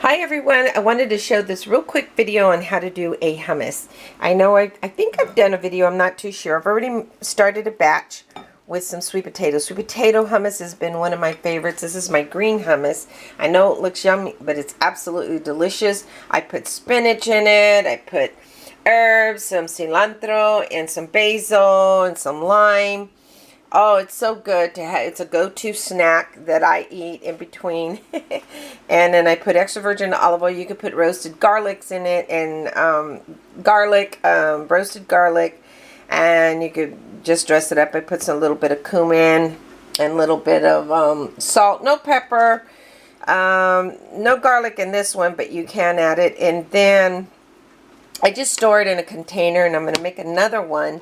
Hi everyone, I wanted to show this real quick video on how to do a hummus. I think I've done a video, I'm not too sure. I've already started a batch with some sweet potatoes. Sweet potato hummus has been one of my favorites. This is my green hummus. I know it looks yummy, but it's absolutely delicious. I put spinach in it, I put herbs, some cilantro, and some basil, and some lime. Oh, it's so good to have. It's a go-to snack that I eat in between. And then I put extra virgin olive oil. You could put roasted garlics in it, and roasted garlic, and you could just dress it up. I put some little bit of cumin and a little bit of salt, no pepper, no garlic in this one, but you can add it. And then I just store it in a container, and I'm going to make another one.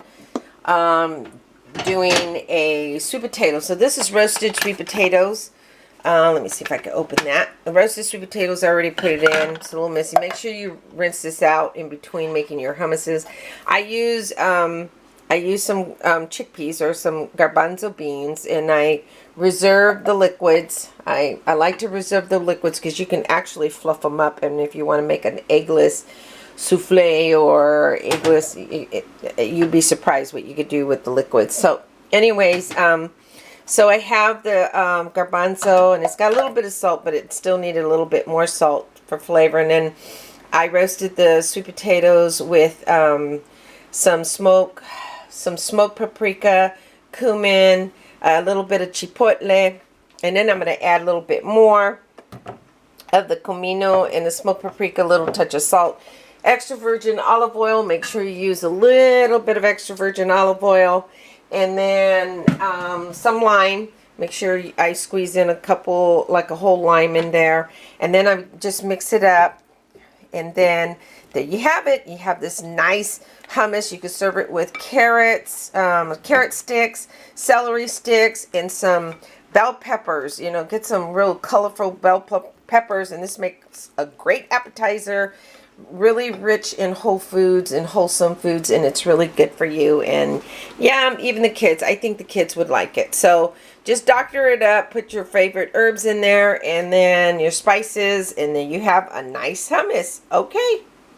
Doing a sweet potato. So this is roasted sweet potatoes. Let me see if I can open that. The roasted sweet potatoes, I already put it in. It's a little messy. Make sure you rinse this out in between making your hummuses. I use some chickpeas or some garbanzo beans, and I reserve the liquids. I like to reserve the liquids because you can actually fluff them up, and if you want to make an eggless souffle or eggless, you'd be surprised what you could do with the liquids. So anyways, so I have the garbanzo, and it's got a little bit of salt, but it still needed a little bit more salt for flavor. And then I roasted the sweet potatoes with some smoked paprika, cumin, a little bit of chipotle, and then I'm going to add a little bit more of the comino and the smoked paprika, a little touch of salt. Extra virgin olive oil. Make sure you use a little bit of extra virgin olive oil. And then some lime. Make sure I squeeze in a couple, like a whole lime in there. And then I just mix it up. And then there you have it. You have this nice hummus. You can serve it with carrots, carrot sticks, celery sticks, and some bell peppers. You know, get some real colorful bell peppers. And this makes a great appetizer. Really rich in whole foods and wholesome foods, and it's really good for you. And yeah, even the kids, I think the kids would like it. So just doctor it up, put your favorite herbs in there, and then your spices, and then you have a nice hummus. Okay.